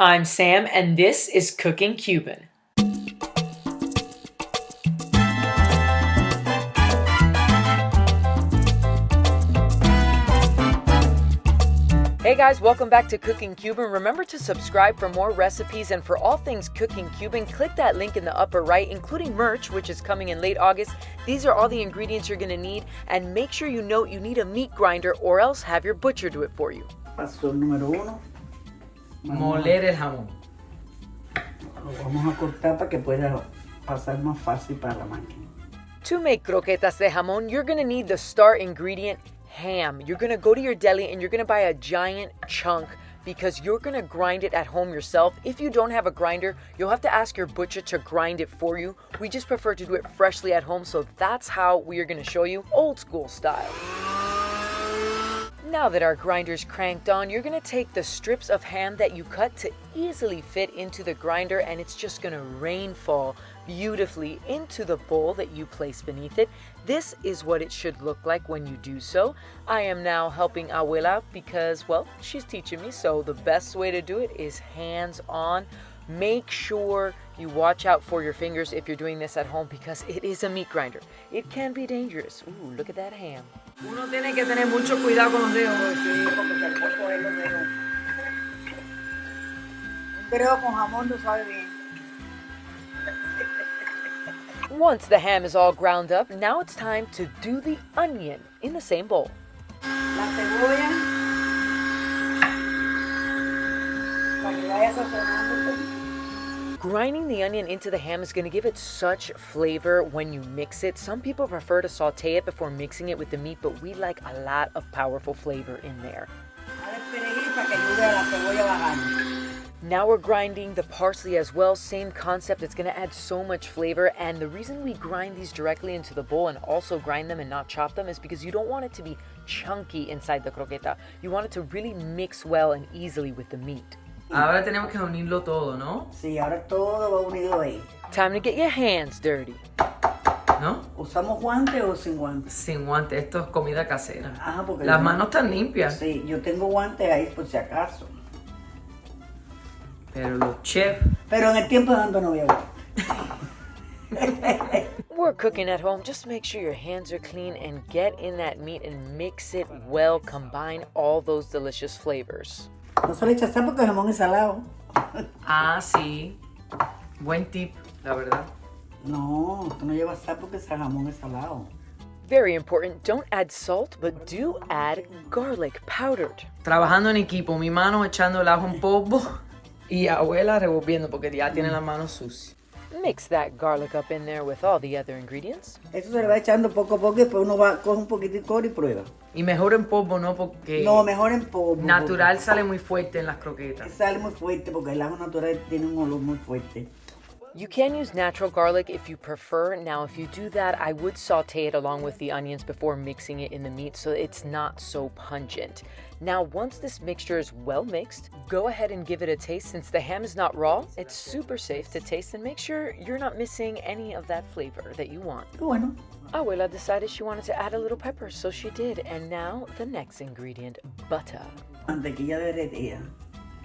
I'm Sam, and this is Cooking Cuban. Hey guys, welcome back to Cooking Cuban. Remember to subscribe for more recipes, and for all things Cooking Cuban, click that link in the upper right, including merch, which is coming in late August. These are all the ingredients you're going to need, and make sure you note you need a meat grinder or else have your butcher do it for you. Paso número 1. Moler el jamón. Lo vamos a cortar para que pueda pasar más fácil para la máquina. To make croquetas de jamón, you're going to need the star ingredient, ham. You're going to go to your deli and you're going to buy a giant chunk because you're going to grind it at home yourself. If you don't have a grinder, you'll have to ask your butcher to grind it for you. We just prefer to do it freshly at home, so that's how we are going to show you, old school style. Now that our grinder's cranked on, you're going to take the strips of ham that you cut to easily fit into the grinder, and it's just going to rainfall beautifully into the bowl that you place beneath it. This is what it should look like when you do so. I am now helping Abuela because, well, she's teaching me, so the best way to do it is hands-on. Make sure you watch out for your fingers if you're doing this at home because it is a meat grinder. It can be dangerous. Ooh, look at that ham. Uno tiene que tener mucho cuidado con los dedos. Sí, porque se le puede coger los dedos. Un dedo con jamón no sabe bien. Once the ham is all ground up, now it's time to do the onion in the same bowl. La cebolla, para que vaya sazonándose. Grinding the onion into the ham is going to give it such flavor when you mix it. Some people prefer to saute it before mixing it with the meat, but we like a lot of powerful flavor in there. Now we're grinding the parsley as well. Same concept. It's going to add so much flavor. And the reason we grind these directly into the bowl and also grind them and not chop them is because you don't want it to be chunky inside the croqueta. You want it to really mix well and easily with the meat. Ahora tenemos que unirlo todo, ¿no? Sí, ahora todo va unido ahí. Time to get your hands dirty. ¿No? ¿Usamos guantes o sin guantes? Sin guantes, esto es comida casera. Ah, porque las manos están limpias. Sí, yo tengo guantes ahí por si acaso. Pero los chefs... Pero en el tiempo de ando no había guantes. We're cooking at home. Just make sure your hands are clean and get in that meat and mix it well. Combine all those delicious flavors. No se le echa sal porque el jamón es salado. Ah, sí. Buen tip, la verdad. No, esto no lleva sal porque ese jamón es salado. Very important, don't add salt, but do add garlic powdered. Trabajando en equipo, mi mano echando el ajo en polvo y Abuela revolviendo porque ya tiene las manos sucias. Mix that garlic up in there with all the other ingredients. Eso se le va echando poco a poco y después uno va, coge un poquitico y prueba. Y mejor en polvo, ¿no? Porque... No, mejor en polvo. Natural sale muy fuerte en las croquetas. Sale muy fuerte porque el ajo natural tiene un olor muy fuerte. You can use natural garlic if you prefer. Now, if you do that, I would saute it along with the onions before mixing it in the meat so it's not so pungent. Now, once this mixture is well mixed, go ahead and give it a taste. Since the ham is not raw, it's super safe to taste and make sure you're not missing any of that flavor that you want. Bueno. Abuela decided she wanted to add a little pepper, so she did. And now, the next ingredient, butter. Mantequilla derretida.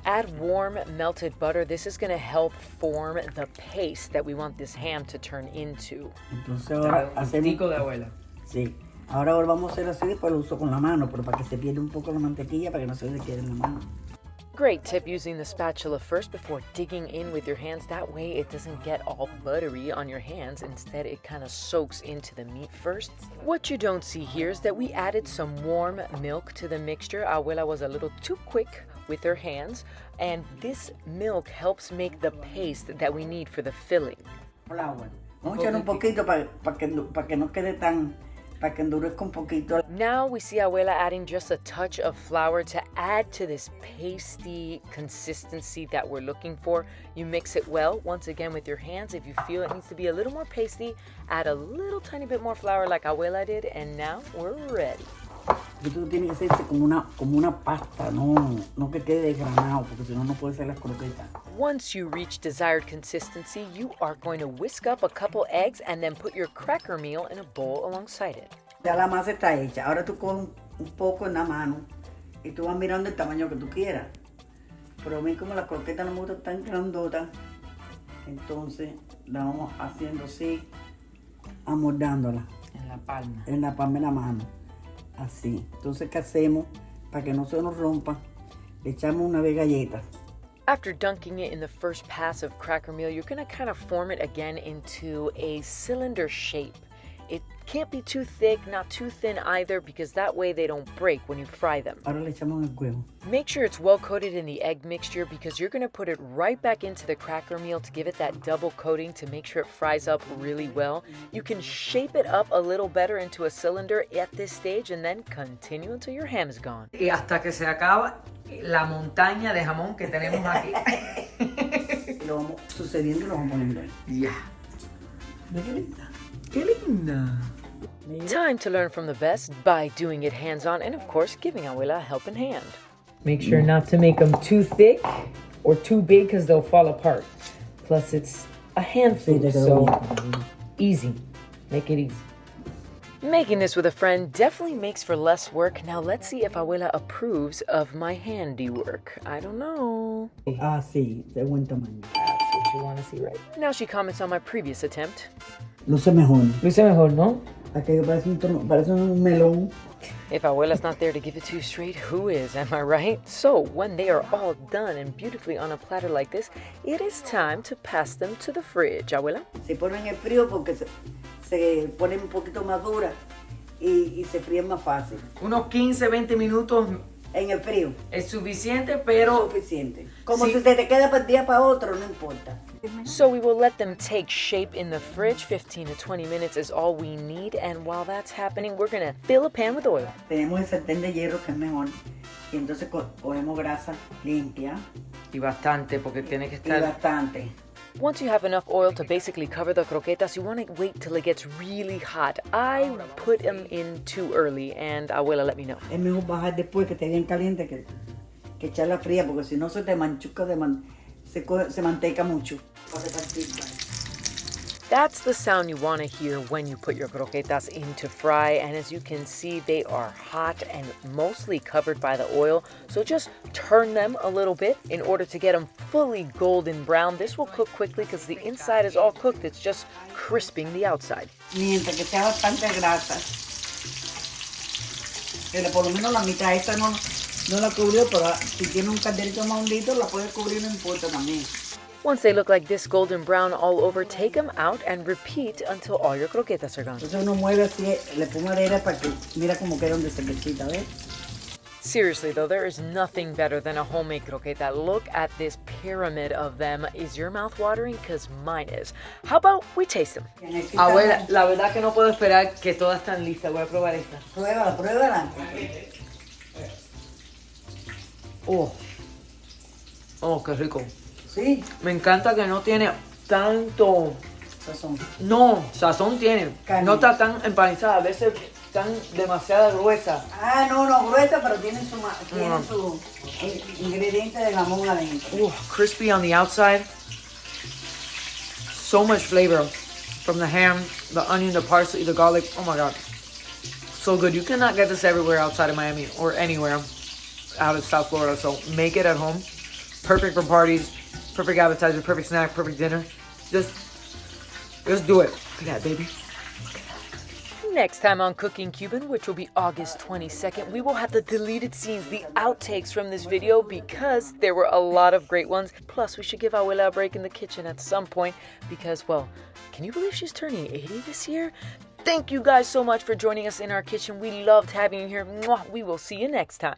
Add warm melted butter. This is going to help form the paste that we want this ham to turn into. Entonces ahora hacemos... de Abuela. Sí. Ahora vamos a hacer así, después lo uso con la mano, pero para que se pierda un poco la mantequilla, para que no se le quede en la mano. Great tip, using the spatula first before digging in with your hands. That way it doesn't get all buttery on your hands. Instead, it kind of soaks into the meat first. What you don't see here is that we added some warm milk to the mixture. Abuela was a little too quick with her hands, and this milk helps make the paste that we need for the filling. Flour. Vamos a echar un poquito para que no quede tan... para que endurezca un poquito. Now we see Abuela adding just a touch of flour to add to this pasty consistency that we're looking for. You mix it well, once again with your hands. If you feel it needs to be a little more pasty, add a little tiny bit more flour like Abuela did, and now we're ready. Esto tiene que ser como una pasta, no que quede desgranado, porque si no, no puede ser las croquetas. Once you reach desired consistency, you are going to whisk up a couple eggs and then put your cracker meal in a bowl alongside it. Ya la masa está hecha. Ahora tú coges un poco en la mano y tú vas mirando el tamaño que tú quieras. Pero a mí como la croqueta no me gusta tan grandota, entonces la vamos haciendo así, amoldándola En la palma. en la palma de la mano. Así. Entonces, ¿qué hacemos? Para que no se nos rompa, le echamos una vez galleta. After dunking it in the first pass of cracker meal, you're going to kind of form it again into a cylinder shape. It can't be too thick, not too thin either, because that way they don't break when you fry them. Ahora le echamos el huevo. Make sure it's well coated in the egg mixture because you're going to put it right back into the cracker meal to give it that double coating to make sure it fries up really well. You can shape it up a little better into a cylinder at this stage and then continue until your ham is gone. Y hasta que se acaba la montaña de jamón que tenemos aquí. Lo vamos sucediendo y lo vamos poniendo ahí. Ya. ¿Ve qué linda? ¡Qué linda! Time to learn from the best by doing it hands-on and, of course, giving Abuela a helping hand. Make sure not to make them too thick or too big because they'll fall apart. Plus, it's a hand Sí, food, te quedó so bien. easy. Make it easy. Making this with a friend definitely makes for less work. Now let's see if Abuela approves of my handiwork. I don't know. Ah, sí, de buen tamaño. That's what you want to see, right? Now she comments on my previous attempt. Luce mejor. Luce mejor, ¿no? Aquello parece un melón. If Abuela's not there to give it to you straight, who is? Am I right? So when they are all done and beautifully on a platter like this, it is time to pass them to the fridge. Abuela? Se ponen en el frío porque se ponen un poquito más duras y se fríen más fácil. Unos 15, 20 minutos En el frío. es suficiente, pero Suficiente. Como Sí. si se te queda para el día para otro, no importa. So we will let them take shape in the fridge. 15 to 20 minutes is all we need. And while that's happening, we're gonna fill a pan with oil. Tenemos el sartén de hierro que es mejor. Y entonces cogemos grasa limpia y bastante porque tiene que y estar. bastante. Once you have enough oil to basically cover the croquetas, you want to wait till it gets really hot. I put them in too early, and Abuela let me know. Es mejor bajar después que esté bien caliente que echarla fría porque si no se te manchuca, se manteca mucho. That's the sound you want to hear when you put your croquetas in to fry, and as you can see, they are hot and mostly covered by the oil, so just turn them a little bit in order to get them fully golden brown. This will cook quickly because the inside is all cooked, it's just crisping the outside. Mientras que sea bastante grasa. Pero por lo menos la mitad esta no la cubrió, pero si tiene un calderito más hondito la puedes cubrir, no importa también. Once they look like this golden brown all over, take them out and repeat until all your croquetas are gone. Entonces uno mueve así la espumadera para que mira cómo quedan de cervecita, ¿ves? Seriously though, there is nothing better than a homemade croqueta. Look at this pyramid of them. Is your mouth watering? Because mine is. How about we taste them? Abuela, la verdad que no puedo esperar que todas están listas. Voy a probar esta. Pruébala, pruébala. Oh, qué rico. Sí, Me encanta que no tiene tanto. sazón. No, sazón tiene. Carne. No está tan empanizada. A veces están demasiado gruesas. Ah, no, gruesa, pero tiene su ingrediente de jamón adentro. Crispy on the outside. So much flavor from the ham, the onion, the parsley, the garlic. Oh my God. So good. You cannot get this everywhere outside of Miami or anywhere out of South Florida. So make it at home. Perfect for parties, perfect appetizer, perfect snack, perfect dinner. Just do it. Look at that, baby. Next time on Cooking Cuban, which will be August 22nd, we will have the deleted scenes, the outtakes from this video, because there were a lot of great ones. Plus, we should give Abuela a break in the kitchen at some point because, well, can you believe she's turning 80 this year? Thank you guys so much for joining us in our kitchen. We loved having you here. Mwah. We will see you next time.